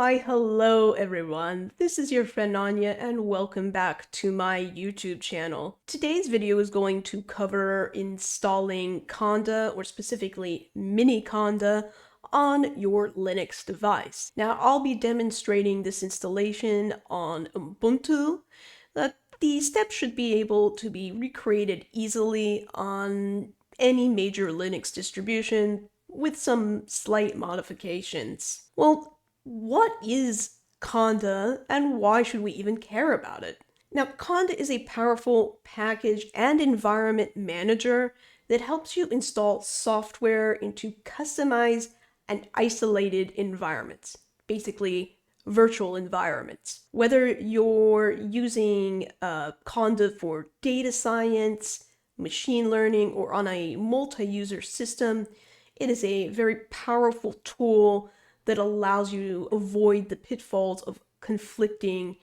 Why, hello everyone, this is your friend Anya and welcome back to my YouTube channel. Today's video is going to cover installing Conda, or specifically Miniconda, on your Linux device. Now I'll be demonstrating this installation on Ubuntu. The steps should be able to be recreated easily on any major Linux distribution with some slight modifications. Well, what is Conda and why should we even care about it? Now, Conda is a powerful package and environment manager that helps you install software into customized and isolated environments, basically virtual environments. Whether you're using Conda for data science, machine learning, or on a multi-user system, it is a very powerful tool that allows you to avoid the pitfalls of conflicting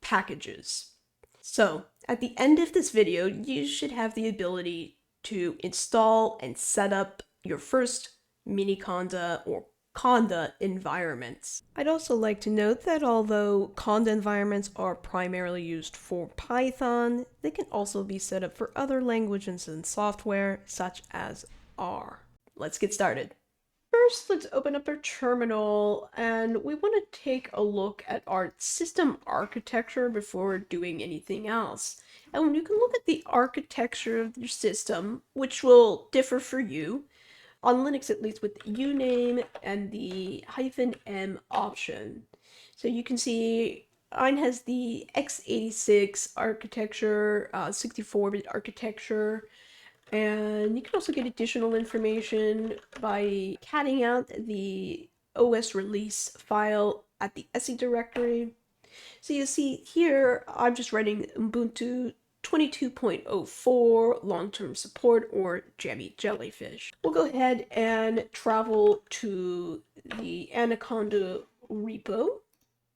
packages. So, at the end of this video, you should have the ability to install and set up your first Miniconda or Conda environments. I'd also like to note that although Conda environments are primarily used for Python, they can also be set up for other languages and software such as R. Let's get started. First, let's open up our terminal and we want to take a look at our system architecture before doing anything else. And you can look at the architecture of your system, which will differ for you, on Linux at least, with the uname and the -m option. So you can see mine has the x86 architecture, 64-bit architecture. And you can also get additional information by catting out the OS release file at the SE directory. So you see here, I'm just running Ubuntu 22.04 long-term support, or Jammy Jellyfish. We'll go ahead and travel to the Anaconda repo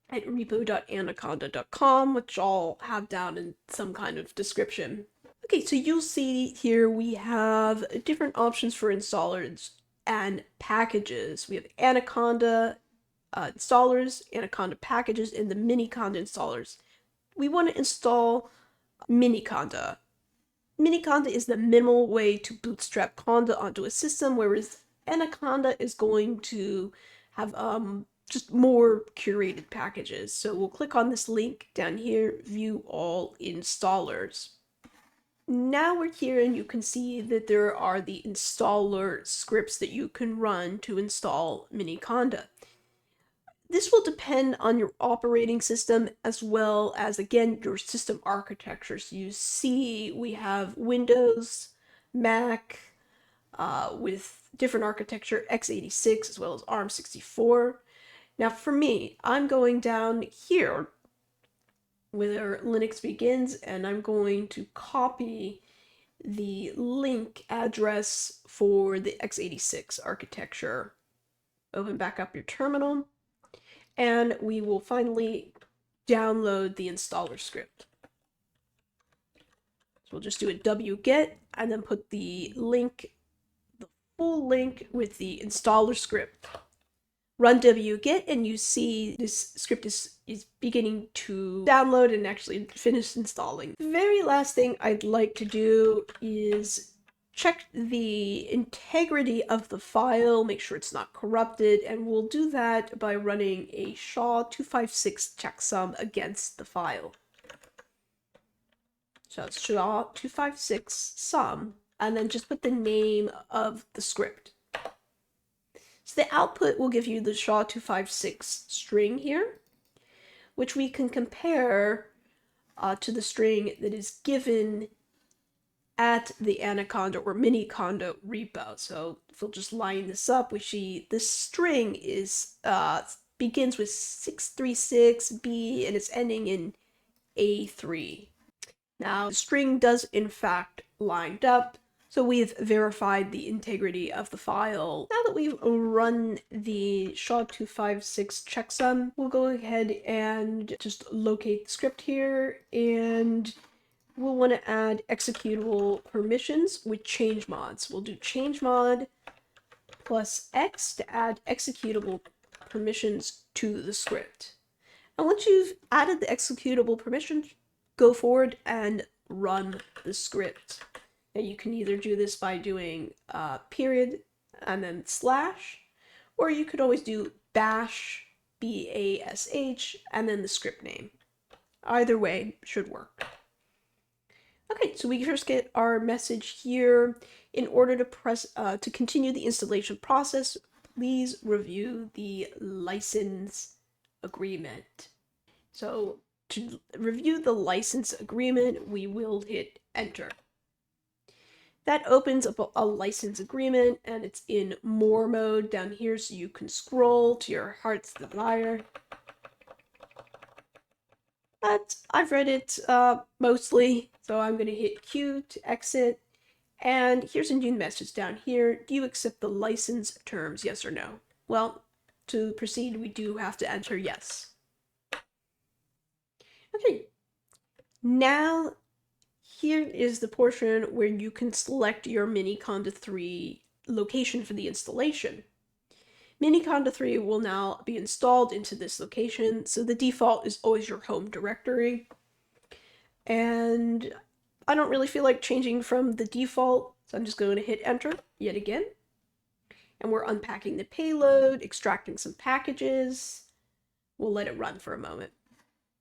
at repo.anaconda.com, which I'll have down in some kind of description. Okay, so you'll see here we have different options for installers and packages. We have Anaconda installers, Anaconda packages, and the Miniconda installers. We want to install Miniconda. Miniconda is the minimal way to bootstrap Conda onto a system, whereas Anaconda is going to have just more curated packages. So we'll click on this link down here, view all installers. Now we're here and you can see that there are the installer scripts that you can run to install Miniconda. This will depend on your operating system as well as, again, your system architecture. So you see we have Windows, Mac, with different architecture, x86 as well as ARM64. Now for me, I'm going down here where Linux begins, and I'm going to copy the link address for the x86 architecture. Open back up your terminal, and we will finally download the installer script. So we'll just do a wget and then put the link, the full link with the installer script. Run wget and you see this script is beginning to download and actually finish installing. The very last thing I'd like to do is check the integrity of the file, make sure it's not corrupted, and we'll do that by running a SHA-256 checksum against the file. So it's SHA-256 sum, and then just put the name of the script. So the output will give you the SHA-256 string here, which we can compare to the string that is given at the Anaconda or Miniconda repo. So if we'll just line this up, we see this string is begins with 636B and it's ending in A3. Now the string does in fact lined up. So we've verified the integrity of the file. Now that we've run the SHA-256 checksum, we'll go ahead and just locate the script here, and we'll want to add executable permissions with change mods. We'll do change mod plus X to add executable permissions to the script. And once you've added the executable permissions, go forward and run the script. Now you can either do this by doing period and then slash, or you could always do bash, B-A-S-H, and then the script name. Either way should work. Okay, so we first get our message here. In order to continue the installation process, please review the license agreement. So to review the license agreement, we will hit enter. That opens up a license agreement, and it's in more mode down here, so you can scroll to your heart's desire. But I've read it mostly, so I'm going to hit Q to exit. And here's a new message down here. Do you accept the license terms, yes or no? Well, to proceed, we do have to enter yes. Okay, now here is the portion where you can select your Miniconda 3 location for the installation. Miniconda 3 will now be installed into this location, so the default is always your home directory. And I don't really feel like changing from the default, so I'm just going to hit enter yet again. And we're unpacking the payload, extracting some packages. We'll let it run for a moment.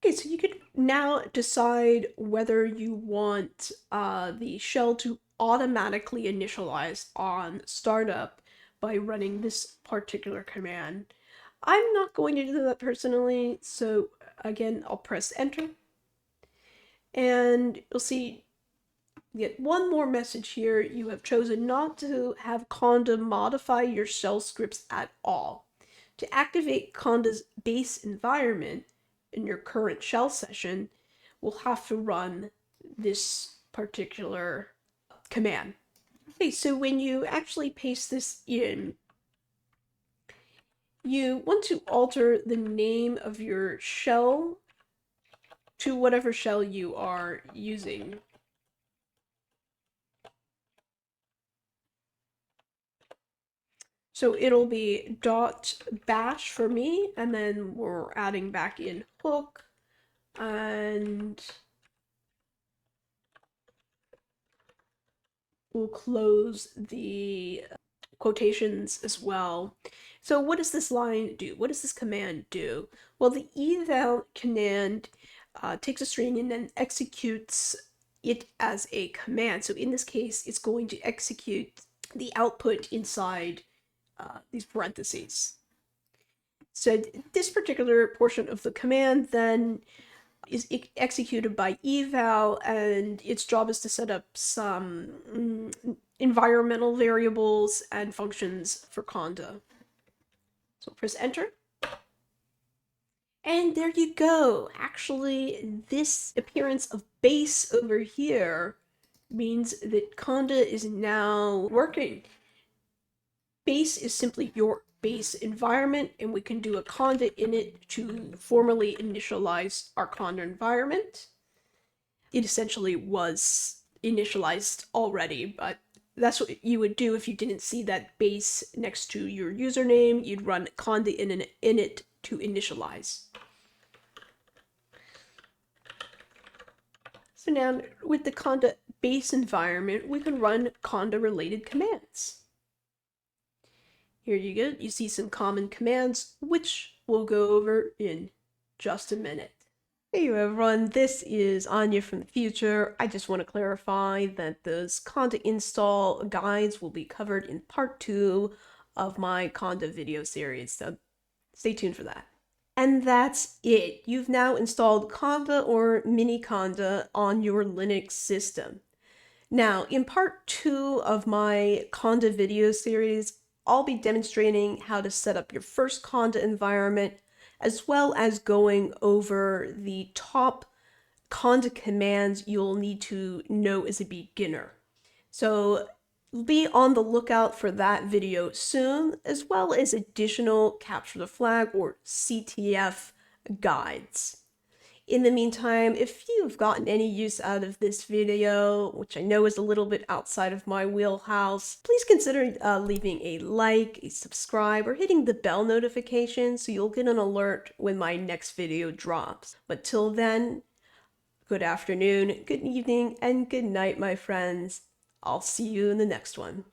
Okay, so you could now decide whether you want the shell to automatically initialize on startup by running this particular command. I'm not going to do that personally, so again, I'll press enter. And you'll see, you get one more message here. You have chosen not to have Conda modify your shell scripts at all. To activate Conda's base environment in your current shell session, we'll have to run this particular command. Okay, so when you actually paste this in, you want to alter the name of your shell to whatever shell you are using. So it'll be .bash for me, and then we're adding back in hook, and we'll close the quotations as well. So what does this line do? What does this command do? Well, the eval command takes a string and then executes it as a command. So in this case, it's going to execute the output inside these parentheses. So this particular portion of the command then is executed by eval, and its job is to set up some environmental variables and functions for Conda. So press enter. And there you go. Actually, this appearance of base over here means that Conda is now working. Base is simply your base environment, and we can do a Conda init to formally initialize our Conda environment. It essentially was initialized already, but that's what you would do if you didn't see that base next to your username. You'd run Conda init to initialize. So now with the Conda base environment, we can run Conda related commands. Here you go. You see some common commands, which we'll go over in just a minute. Hey everyone, this is Anya from the future. I just want to clarify that those Conda install guides will be covered in part 2 of my Conda video series, so stay tuned for that. And that's it. You've now installed Conda or Miniconda on your Linux system. Now, in part 2 of my Conda video series, I'll be demonstrating how to set up your first Conda environment, as well as going over the top Conda commands you'll need to know as a beginner. So be on the lookout for that video soon, as well as additional capture the flag or CTF guides. In the meantime, if you've gotten any use out of this video, which I know is a little bit outside of my wheelhouse, please consider leaving a like, a subscribe, or hitting the bell notification so you'll get an alert when my next video drops. But till then, good afternoon, good evening, and good night, my friends. I'll see you in the next one.